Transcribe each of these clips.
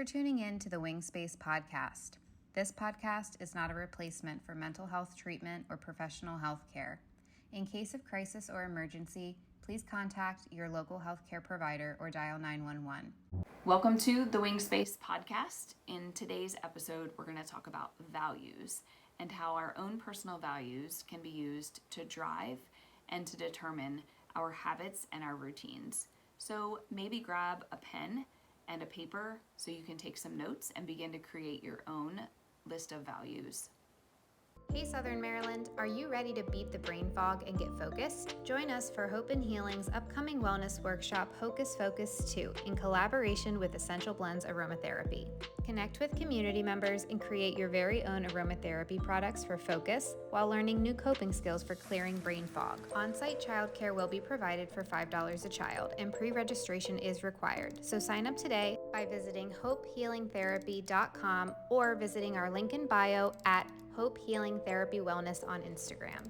for tuning in to the Wing Space podcast. This podcast is not a replacement for mental health treatment or professional health care. In case of crisis or emergency, please contact your local healthcare provider or dial 911. Welcome to the Wing Space podcast. In today's episode, we're going to talk about values and how our own personal values can be used to drive and to determine our habits and our routines. So maybe grab a pen and a paper so you can take some notes and begin to create your own list of values. Hey Southern Maryland, are you ready to beat the brain fog and get focused? Join us for Hope and Healing's upcoming wellness workshop, Hocus Focus 2, in collaboration with Essential Blends Aromatherapy. Connect with community members and create your very own aromatherapy products for focus while learning new coping skills for clearing brain fog. On-site childcare will be provided for $5 a child, and pre-registration is required. So sign up today by visiting hopehealingtherapy.com or visiting our link in bio at Hope Healing Therapy Wellness on Instagram.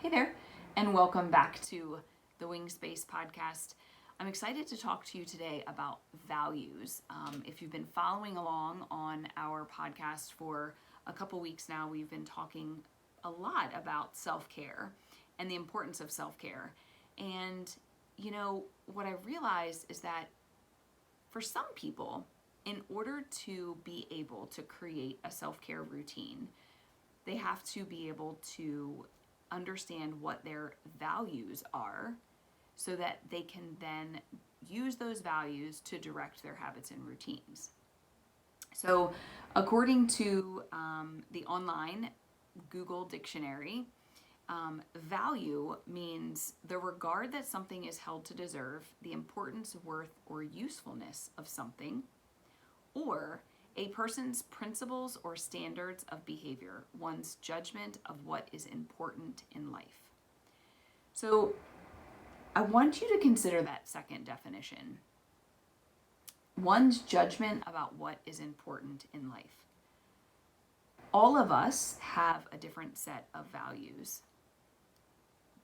Hey there, and welcome back to the Wing Space podcast. I'm excited to talk to you today about values. If you've been following along on our podcast for a couple weeks now, we've been talking a lot about self-care and the importance of self-care. And, you know, what I realized is that for some people, in order to be able to create a self-care routine, they have to be able to understand what their values are so that they can then use those values to direct their habits and routines. So according to the online Google dictionary, value means the regard that something is held to deserve, the importance, worth, or usefulness of something, or a person's principles or standards of behavior, one's judgment of what is important in life. So I want you to consider that second definition. One's judgment about what is important in life. All of us have a different set of values,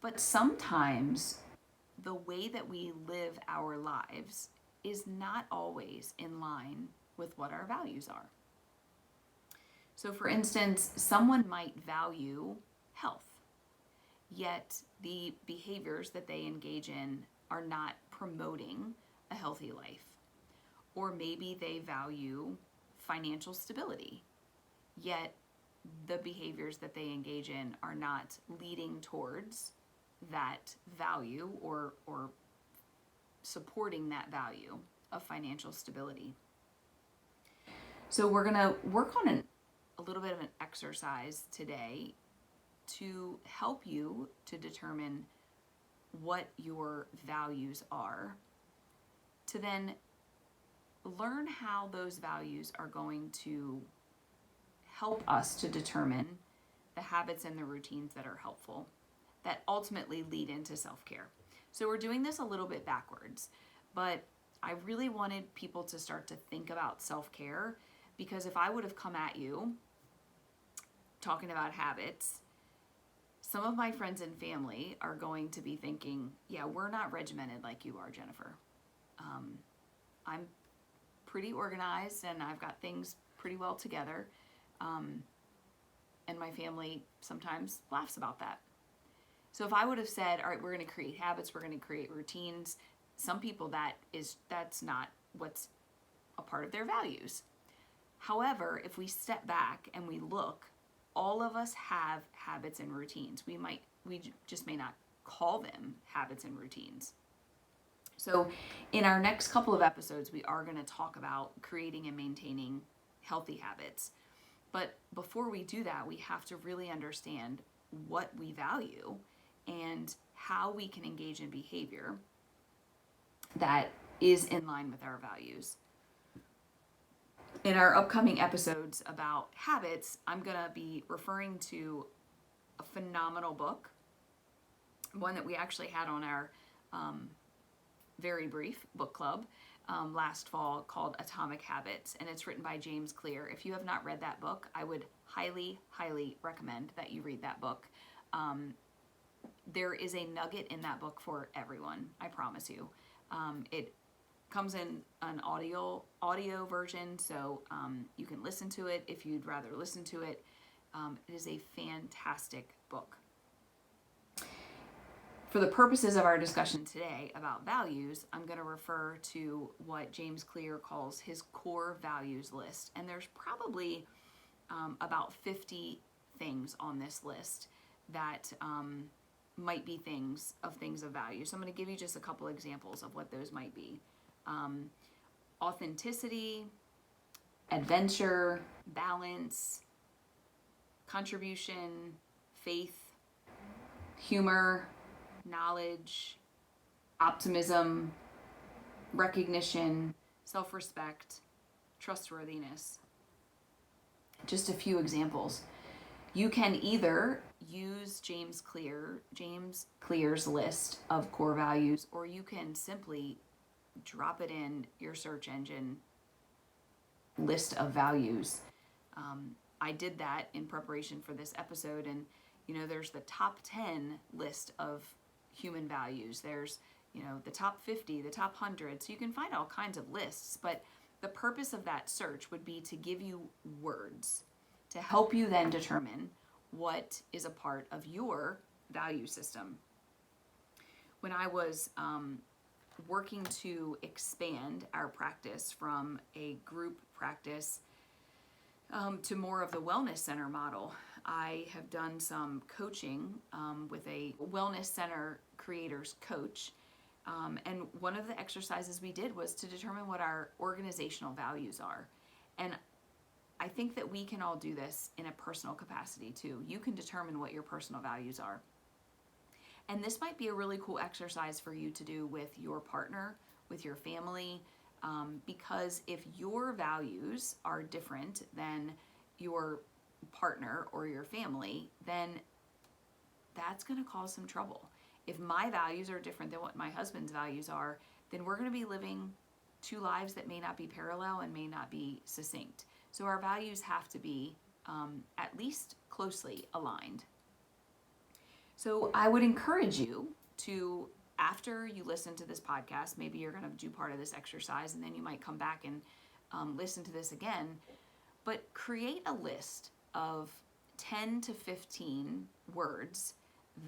but sometimes the way that we live our lives is not always in line with what our values are. So for instance, someone might value health, yet the behaviors that they engage in are not promoting a healthy life. Or maybe they value financial stability, yet the behaviors that they engage in are not leading towards that value or supporting that value of financial stability. So we're going to work on a little bit of an exercise today to help you to determine what your values are, to then learn how those values are going to help us to determine the habits and the routines that are helpful, that ultimately lead into self-care. So we're doing this a little bit backwards, but I really wanted people to start to think about self-care, because if I would have come at you talking about habits, some of my friends and family are going to be thinking, yeah, we're not regimented like you are, Jennifer. I'm pretty organized and I've got things pretty well together. And my family sometimes laughs about that. So if I would have said, all right, we're going to create habits, we're going to create routines, some people that's not what's a part of their values. However, if we step back and we look, all of us have habits and routines. We just may not call them habits and routines. So in our next couple of episodes, we are going to talk about creating and maintaining healthy habits. But before we do that, we have to really understand what we value and how we can engage in behavior that is in line with our values. In our upcoming episodes about habits, I'm going to be referring to a phenomenal book, one that we actually had on our very brief book club last fall, called Atomic Habits, and it's written by James Clear. If you have not read that book, I would highly, highly recommend that you read that book. There is a nugget in that book for everyone, I promise you. It comes in an audio version, so you can listen to it if you'd rather listen to it. It is a fantastic book. For the purposes of our discussion today about values, I'm going to refer to what James Clear calls his core values list. And there's probably about 50 things on this list that might be things of value. So I'm going to give you just a couple examples of what those might be. Authenticity, adventure, balance, contribution, faith, humor, knowledge, optimism, recognition, self-respect, trustworthiness. Just a few examples. You can either use James Clear's list of core values, or you can simply drop it in your search engine list of values. I did that in preparation for this episode, and there's the top 10 list of human values. There's the top 50, the top 100. So you can find all kinds of lists, but the purpose of that search would be to give you words to help you then determine what is a part of your value system. When I was working to expand our practice from a group practice to more of the wellness center model, I have done some coaching with a wellness center creators coach. And one of the exercises we did was to determine what our organizational values are. And I think that we can all do this in a personal capacity too. You can determine what your personal values are. And this might be a really cool exercise for you to do with your partner, with your family, because if your values are different than your partner or your family, then that's going to cause some trouble. If my values are different than what my husband's values are, then we're going to be living two lives that may not be parallel and may not be succinct. So our values have to be at least closely aligned. So I would encourage you to, after you listen to this podcast, maybe you're going to do part of this exercise and then you might come back and listen to this again, but create a list of 10 to 15 words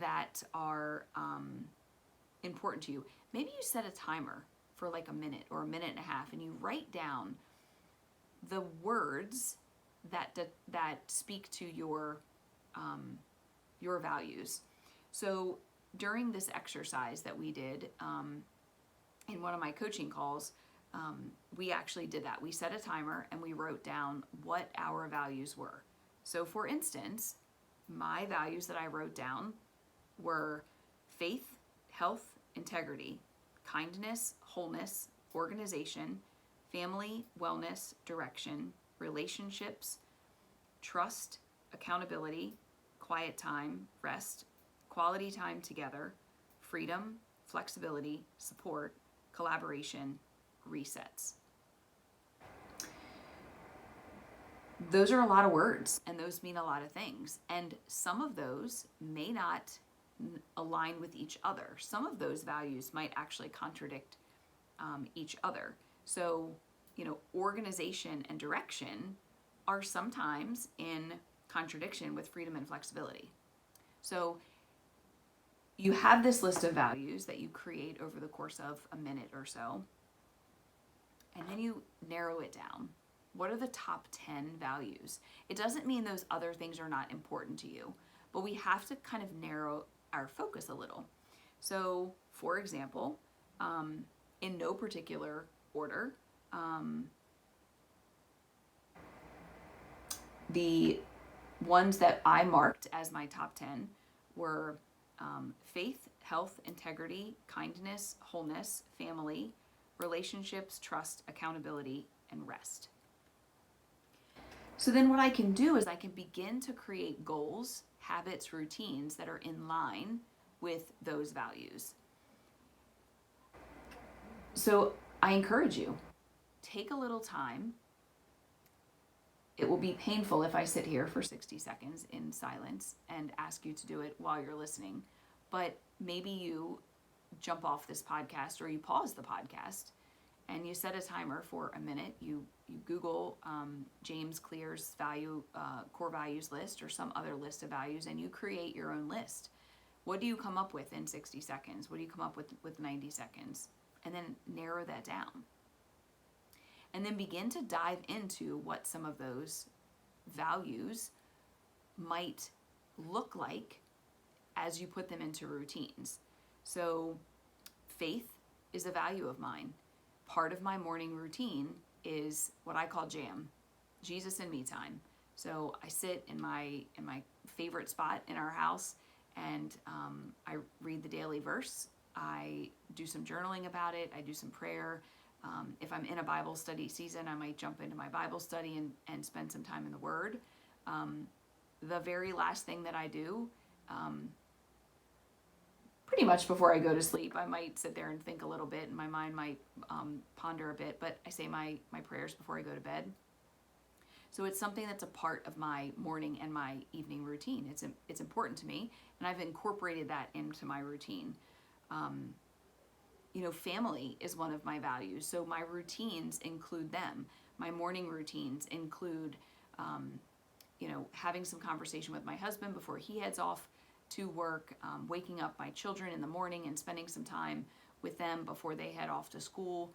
that are important to you. Maybe you set a timer for like a minute or a minute and a half, and you write down the words that speak to your values. So during this exercise that we did in one of my coaching calls, we actually did that. We set a timer and we wrote down what our values were. So for instance, my values that I wrote down were faith, health, integrity, kindness, wholeness, organization, family, wellness, direction, relationships, trust, accountability, quiet time, rest, quality time together, freedom, flexibility, support, collaboration, resets. Those are a lot of words, and those mean a lot of things. And some of those may not align with each other. Some of those values might actually contradict each other. So, organization and direction are sometimes in contradiction with freedom and flexibility. So you have this list of values that you create over the course of a minute or so, and then you narrow it down. What are the top 10 values? It doesn't mean those other things are not important to you, but we have to kind of narrow our focus a little. So, for example, in no particular order, the ones that I marked as my top 10 were faith, health, integrity, kindness, wholeness, family, relationships, trust, accountability, and rest. So then what I can do is I can begin to create goals, habits, routines that are in line with those values. So I encourage you, take a little time. It will be painful if I sit here for 60 seconds in silence and ask you to do it while you're listening, but maybe you jump off this podcast or you pause the podcast and you set a timer for a minute. You Google James Clear's core values list or some other list of values, and you create your own list. What do you come up with in 60 seconds? What do you come up with 90 seconds? And then narrow that down. And then begin to dive into what some of those values might look like as you put them into routines. So faith is a value of mine. Part of my morning routine is what I call jam, Jesus and me time. So I sit in my favorite spot in our house, and I read the daily verse. I do some journaling about it. I do some prayer. If I'm in a Bible study season, I might jump into my Bible study and spend some time in the Word. The very last thing that I do, pretty much before I go to sleep, I might sit there and think a little bit, and my mind might ponder a bit, but I say my prayers before I go to bed. So it's something that's a part of my morning and my evening routine. It's important to me, and I've incorporated that into my routine. Family is one of my values, so my routines include them. My morning routines include, having some conversation with my husband before he heads off to work, waking up my children in the morning and spending some time with them before they head off to school.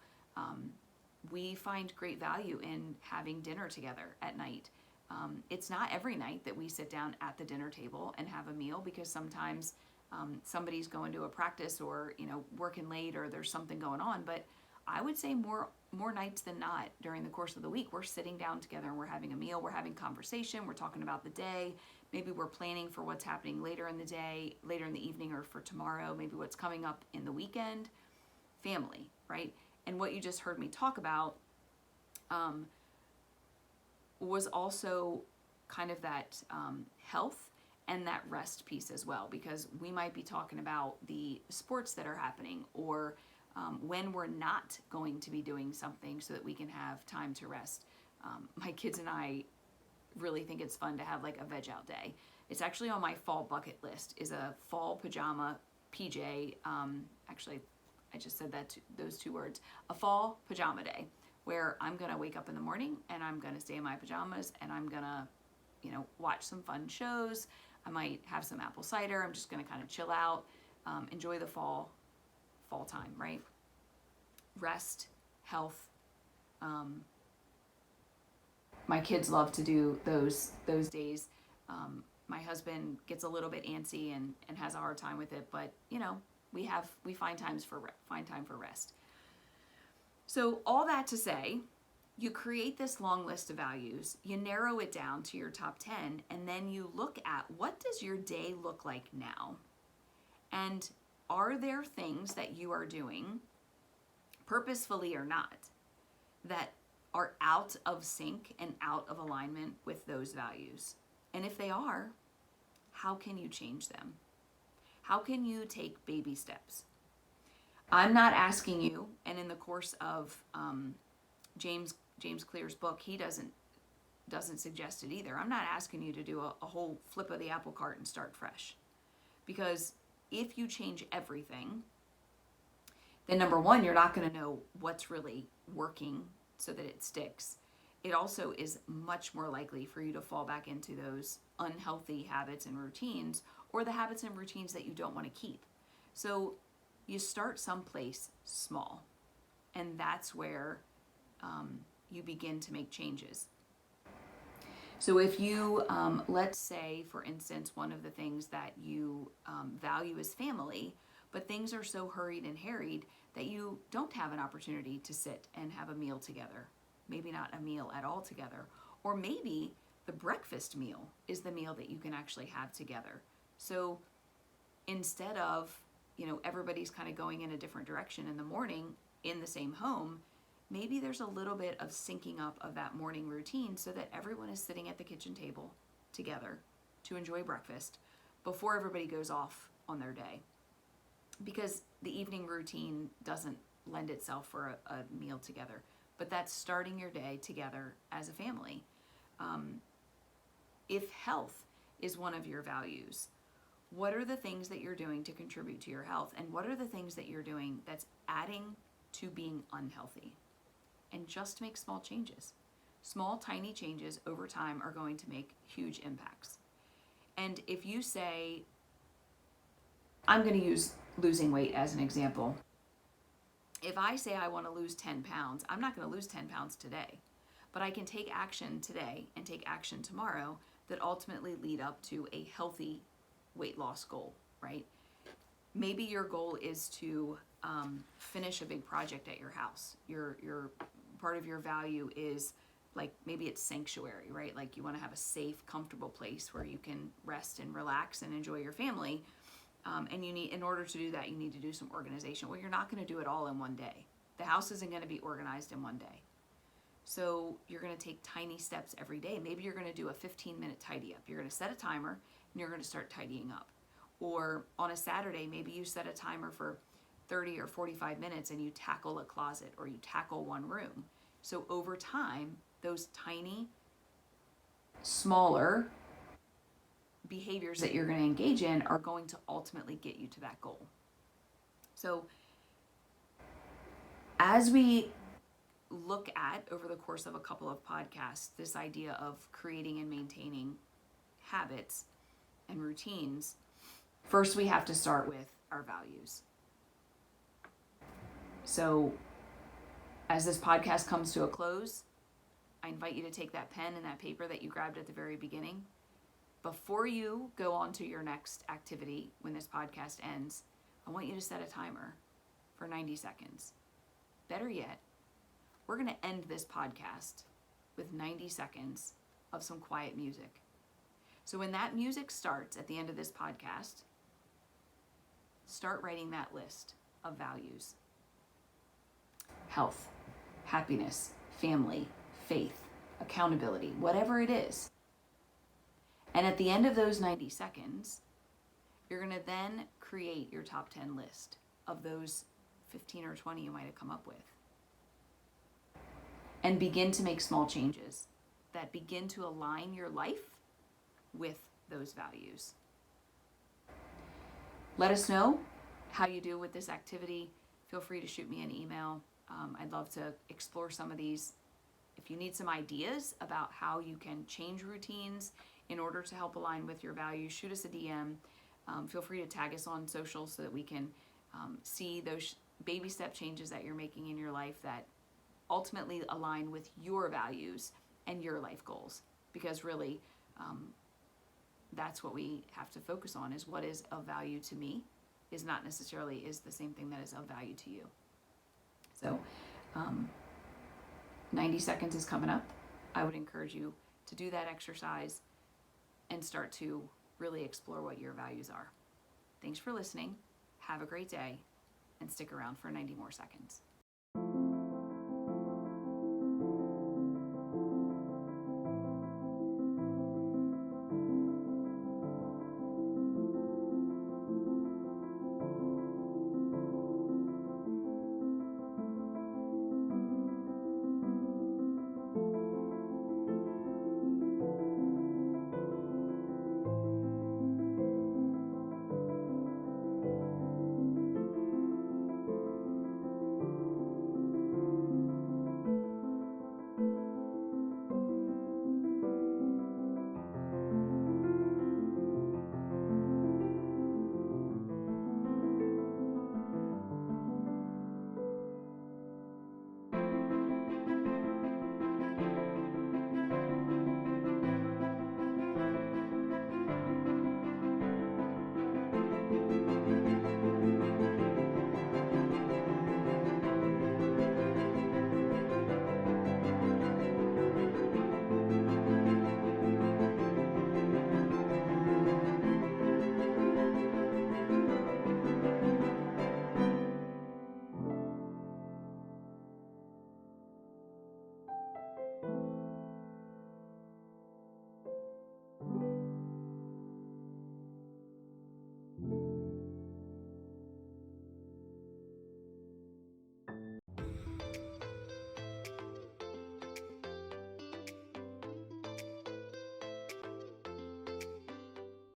We find great value in having dinner together at night. It's not every night that we sit down at the dinner table and have a meal, because sometimes somebody's going to a practice or working late, or there's something going on. But I would say more nights than not during the course of the week, we're sitting down together and we're having a meal, we're having conversation, we're talking about the day. Maybe we're planning for what's happening later in the day, later in the evening, or for tomorrow, maybe what's coming up in the weekend. Family, right? And what you just heard me talk about was also kind of that health and that rest piece as well, because we might be talking about the sports that are happening, or when we're not going to be doing something, so that we can have time to rest. My kids and I really think it's fun to have like a veg out day. It's actually on my fall bucket list, is a fall pajama PJ. Actually, I just said those two words, a fall pajama day, where I'm going to wake up in the morning and I'm going to stay in my pajamas, and I'm going to, watch some fun shows. I might have some apple cider. I'm just going to kind of chill out, enjoy the fall time, right? Rest, health. My kids love to do those days. My husband gets a little bit antsy and has a hard time with it, but we find time for rest. So all that to say, you create this long list of values, you narrow it down to your top 10, and then you look at, what does your day look like now? And are there things that you are doing, purposefully or not, that are out of sync and out of alignment with those values? And if they are, how can you change them? How can you take baby steps? I'm not asking you, and in the course of James Clear's book, he doesn't suggest it either. I'm not asking you to do a whole flip of the apple cart and start fresh. Because if you change everything, then number one, you're not going to know what's really working so that it sticks. It also is much more likely for you to fall back into those unhealthy habits and routines, or the habits and routines that you don't want to keep. So you start someplace small, and that's where you begin to make changes. So if you, let's say, for instance, one of the things that you value is family, but things are so hurried and harried that you don't have an opportunity to sit and have a meal together. Maybe not a meal at all together. Or maybe the breakfast meal is the meal that you can actually have together. So instead of, everybody's kind of going in a different direction in the morning in the same home, maybe there's a little bit of syncing up of that morning routine so that everyone is sitting at the kitchen table together to enjoy breakfast before everybody goes off on their day. Because the evening routine doesn't lend itself for a meal together, but that's starting your day together as a family. If health is one of your values, what are the things that you're doing to contribute to your health? And what are the things that you're doing that's adding to being unhealthy. And just make small changes. Small, tiny changes over time are going to make huge impacts. And if you say, I'm going to use losing weight as an example. If I say I want to lose 10 pounds, I'm not going to lose 10 pounds today, but I can take action today and take action tomorrow that ultimately lead up to a healthy weight loss goal, right? Maybe your goal is to finish a big project at your house. Your part of your value is, like, maybe it's sanctuary, right? Like, you want to have a safe, comfortable place where you can rest and relax and enjoy your family. And you need, in order to do that, you need to do some organization. Well, you're not going to do it all in one day. The house isn't going to be organized in one day. So you're going to take tiny steps every day. Maybe you're going to do a 15-minute tidy up. You're going to set a timer and you're going to start tidying up. Or on a Saturday, maybe you set a timer for 30 or 45 minutes and you tackle a closet or you tackle one room. So over time, those tiny, smaller behaviors that you're going to engage in are going to ultimately get you to that goal. So as we look at, over the course of a couple of podcasts, this idea of creating and maintaining habits and routines, first we have to start with our values. So as this podcast comes to a close, I invite you to take that pen and that paper that you grabbed at the very beginning. Before you go on to your next activity, when this podcast ends, I want you to set a timer for 90 seconds. Better yet, we're going to end this podcast with 90 seconds of some quiet music. So when that music starts at the end of this podcast, start writing that list of values. Health, happiness, family, faith, accountability, whatever it is. And at the end of those 90 seconds, you're going to then create your top 10 list of those 15 or 20 you might have come up with. And begin to make small changes that begin to align your life with those values. Let us know how you do with this activity. Feel free to shoot me an email. I'd love to explore some of these. If you need some ideas about how you can change routines in order to help align with your values, shoot us a DM. Feel free to tag us on social so that we can see those baby step changes that you're making in your life that ultimately align with your values and your life goals. Because really, that's what we have to focus on, is what is of value to me is not necessarily is the same thing that is of value to you. So 90 seconds is coming up. I would encourage you to do that exercise and start to really explore what your values are. Thanks for listening. Have a great day and stick around for 90 more seconds.